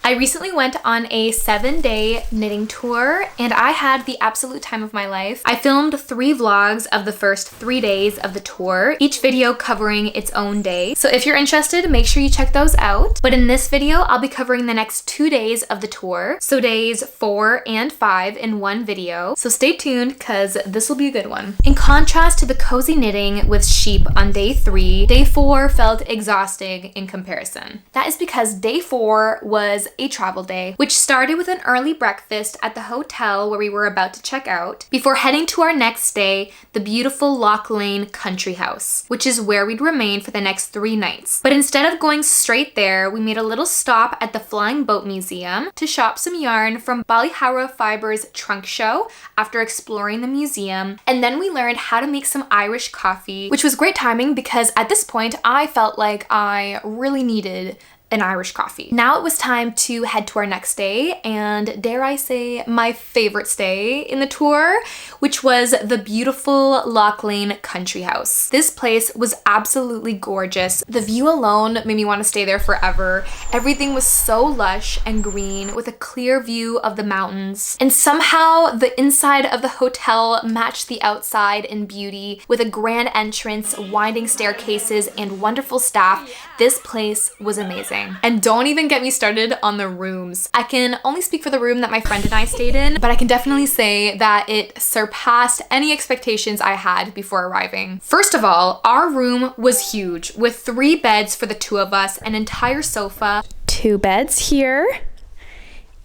I recently went on a 7-day knitting tour and I had the absolute time of my life. I filmed 3 vlogs of the first 3 days of the tour, each video covering its own day. So if you're interested, make sure you check those out. But in this video, I'll be covering the next 2 days of the tour. So days 4 and 5 in one video. So stay tuned because this will be a good one. In contrast to the cozy knitting with sheep on day 3, day 4 felt exhausting in comparison. That is because day 4 was a travel day, which started with an early breakfast at the hotel where we were about to check out, before heading to our next day, the beautiful Loch Lein Country House, which is where we'd remain for the next 3 nights. But instead of going straight there, we made a little stop at the Flying Boat Museum to shop some yarn from Ballyhara Fibre's trunk show after exploring the museum, and then we learned how to make some Irish coffee, which was great timing because at this point I felt like I really needed an Irish coffee. Now it was time to head to our next day, and dare I say my favorite stay in the tour, which was the beautiful Loch Lein Country House. This place was absolutely gorgeous. The view alone made me want to stay there forever. Everything was so lush and green with a clear view of the mountains, and somehow the inside of the hotel matched the outside in beauty with a grand entrance, winding staircases, and wonderful staff. This place was amazing. And don't even get me started on the rooms. I can only speak for the room that my friend and I stayed in, but I can definitely say that it surpassed any expectations I had before arriving. First of all, our room was huge with 3 beds for the 2 of us, an entire sofa, 2 beds here,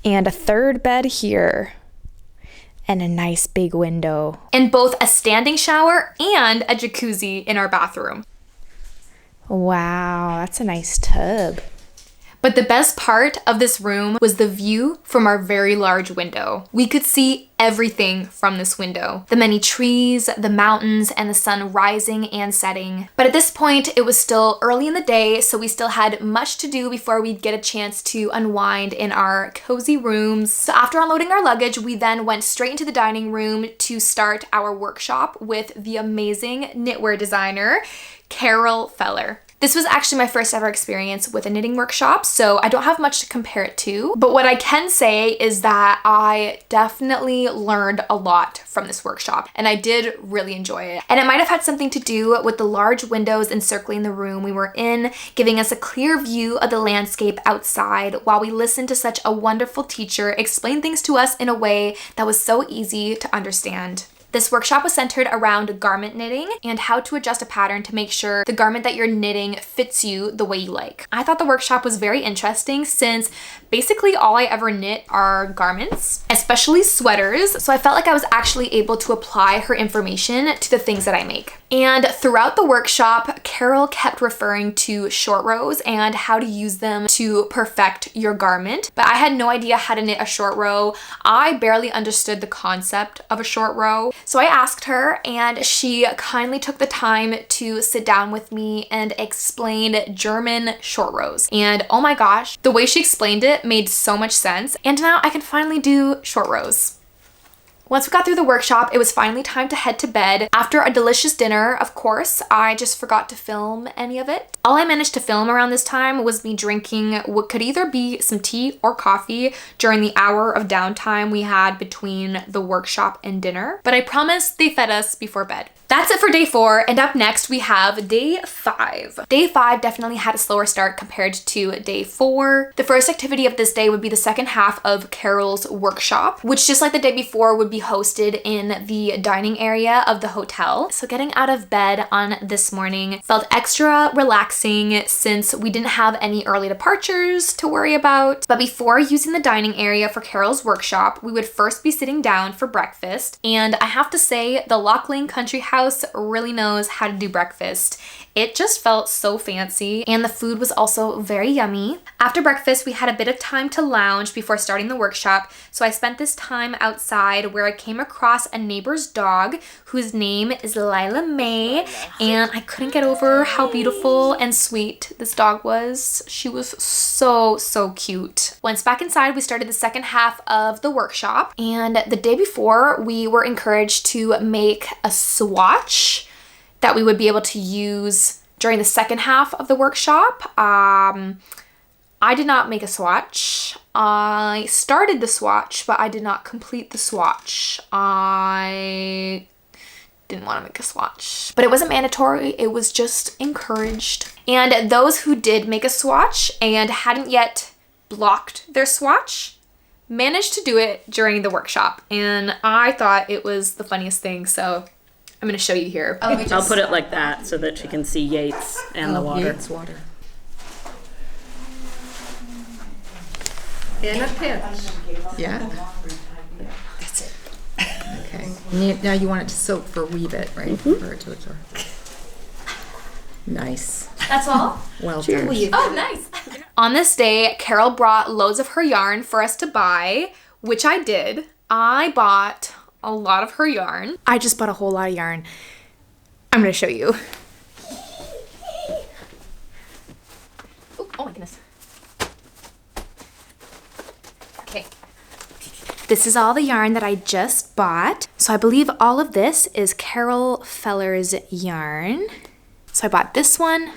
and a 3rd bed here, and a nice big window, and both a standing shower and a jacuzzi in our bathroom. Wow, that's a nice tub. But the best part of this room was the view from our very large window. We could see everything from this window. The many trees, the mountains, and the sun rising and setting. But at this point, it was still early in the day, so we still had much to do before we'd get a chance to unwind in our cozy rooms. So after unloading our luggage, we then went straight into the dining room to start our workshop with the amazing knitwear designer, Carol Feller. This was actually my first ever experience with a knitting workshop, so I don't have much to compare it to. But what I can say is that I definitely learned a lot from this workshop, and I did really enjoy it. And it might have had something to do with the large windows encircling the room we were in, giving us a clear view of the landscape outside while we listened to such a wonderful teacher explain things to us in a way that was so easy to understand. This workshop was centered around garment knitting and how to adjust a pattern to make sure the garment that you're knitting fits you the way you like. I thought the workshop was very interesting since basically all I ever knit are garments, especially sweaters, so I felt like I was actually able to apply her information to the things that I make. And throughout the workshop, Carol kept referring to short rows and how to use them to perfect your garment, but I had no idea how to knit a short row. I barely understood the concept of a short row. So I asked her, and she kindly took the time to sit down with me and explain German short rows. And oh my gosh, the way she explained it made so much sense. And now I can finally do short rows. Once we got through the workshop, it was finally time to head to bed. After a delicious dinner, of course, I just forgot to film any of it. All I managed to film around this time was me drinking what could either be some tea or coffee during the hour of downtime we had between the workshop and dinner. But I promise they fed us before bed. That's it for day 4, and up next we have day 5. Day 5 definitely had a slower start compared to day 4. The first activity of this day would be the second half of Carol's workshop, which just like the day before would be hosted in the dining area of the hotel. So getting out of bed on this morning felt extra relaxing since we didn't have any early departures to worry about. But before using the dining area for Carol's workshop, we would first be sitting down for breakfast, and I have to say the Loch Lein Country House really knows how to do breakfast. It just felt so fancy, and the food was also very yummy. After breakfast, we had a bit of time to lounge before starting the workshop, so I spent this time outside where I came across a neighbor's dog whose name is Lila May, and I couldn't get over how beautiful and sweet this dog was. She was so cute. Once back inside, we started the second half of the workshop, and the day before, we were encouraged to make a swatch that we would be able to use during the second half of the workshop. I did not make a swatch. I started the swatch, but I did not complete the swatch. I didn't want to make a swatch. But it wasn't mandatory, it was just encouraged. And those who did make a swatch and hadn't yet blocked their swatch managed to do it during the workshop. And I thought it was the funniest thing, so I'm gonna show you here. I'll put it like that so that she can see Yates and the water. Yates water. In a pinch. Yeah. That's it. Okay. Now you want it to soak for weave it, right? For it to absorb. Nice. That's all? Well done. Oh, nice. On this day, Carol brought loads of her yarn for us to buy, which I did. I bought a lot of her yarn. I just bought a whole lot of yarn. I'm gonna show you. Oh my goodness. Okay. This is all the yarn that I just bought. So I believe all of this is Carol Feller's yarn. So I bought this one,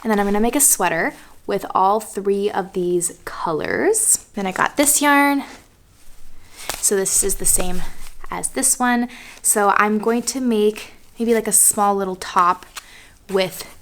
and then I'm gonna make a sweater with all 3 of these colors. Then I got this yarn. So this is the same as this one. So I'm going to make maybe like a small little top with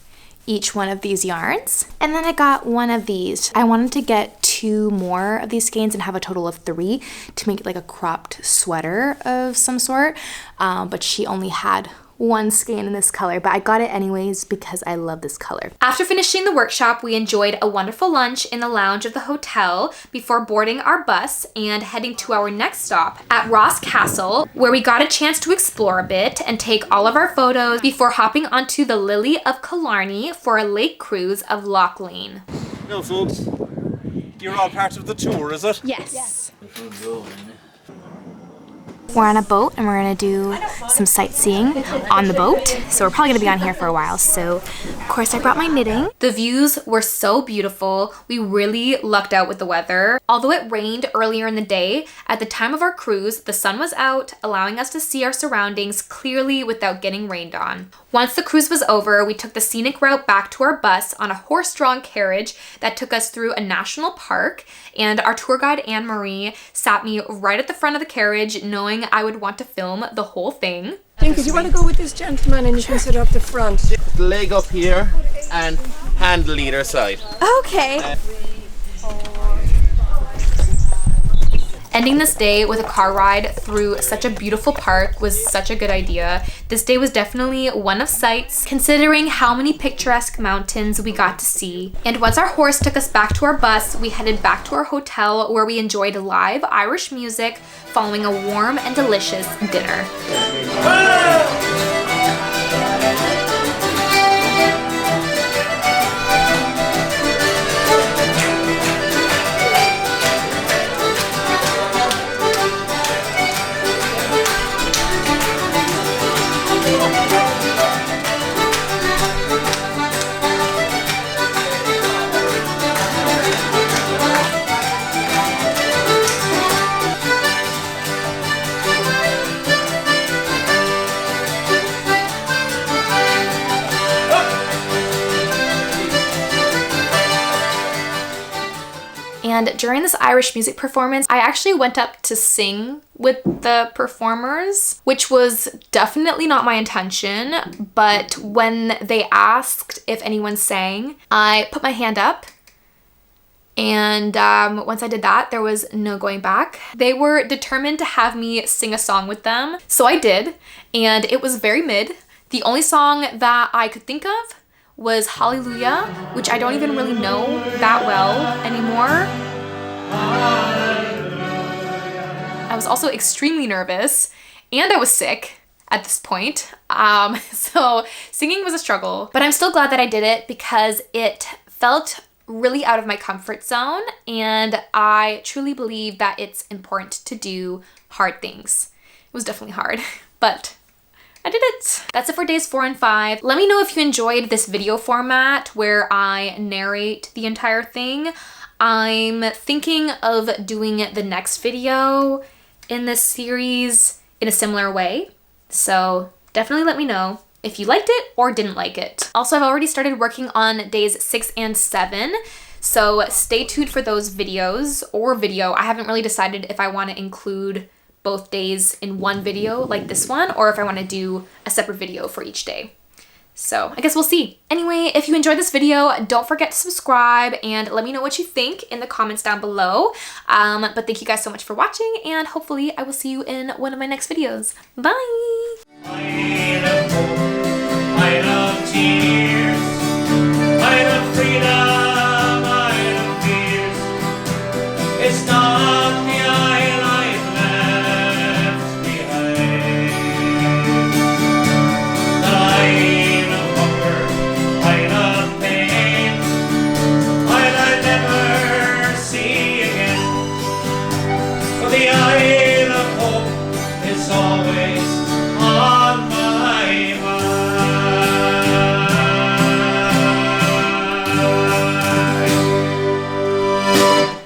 each one of these yarns. And then I got one of these. I wanted to get 2 more of these skeins and have a total of 3 to make it like a cropped sweater of some sort. But she only had 1 skein in this color, but I got it anyways because I love this color. After finishing the workshop, we enjoyed a wonderful lunch in the lounge of the hotel before boarding our bus and heading to our next stop at Ross Castle, where we got a chance to explore a bit and take all of our photos before hopping onto the Lily of Killarney for a lake cruise of Loch Lein. Well, folks, you're all part of the tour, is it? Yes. We're on a boat and we're gonna do some sightseeing on the boat. So we're probably gonna be on here for a while. So of course I brought my knitting. The views were so beautiful. We really lucked out with the weather. Although it rained earlier in the day, at the time of our cruise, the sun was out, allowing us to see our surroundings clearly without getting rained on. Once the cruise was over, we took the scenic route back to our bus on a horse-drawn carriage that took us through a national park, and our tour guide Anne-Marie sat me right at the front of the carriage, knowing I would want to film the whole thing. Think if you want to go with this gentleman and you can sit up the front. Leg up here and handle either side. Okay. Ending this day with a car ride through such a beautiful park was such a good idea. This day was definitely one of sights, considering how many picturesque mountains we got to see. And once our horse took us back to our bus, we headed back to our hotel where we enjoyed live Irish music following a warm and delicious dinner. And during this Irish music performance, I actually went up to sing with the performers, which was definitely not my intention. But when they asked if anyone sang, I put my hand up. And once I did that, there was no going back. They were determined to have me sing a song with them. So I did, and it was very mid. The only song that I could think of was Hallelujah, which I don't even really know that well anymore. I was also extremely nervous, and I was sick at this point. So singing was a struggle, but I'm still glad that I did it because it felt really out of my comfort zone, and I truly believe that it's important to do hard things. It was definitely hard, but I did it. That's it for days 4 and 5. Let me know if you enjoyed this video format where I narrate the entire thing. I'm thinking of doing the next video in this series in a similar way. So definitely let me know if you liked it or didn't like it. Also, I've already started working on days 6 and 7. So stay tuned for those videos or video. I haven't really decided if I want to include both days in one video like this one, or if I want to do a separate video for each day. So I guess we'll see. Anyway, if you enjoyed this video, don't forget to subscribe and let me know what you think in the comments down below. But thank you guys so much for watching, and hopefully I will see you in one of my next videos. Bye! It's not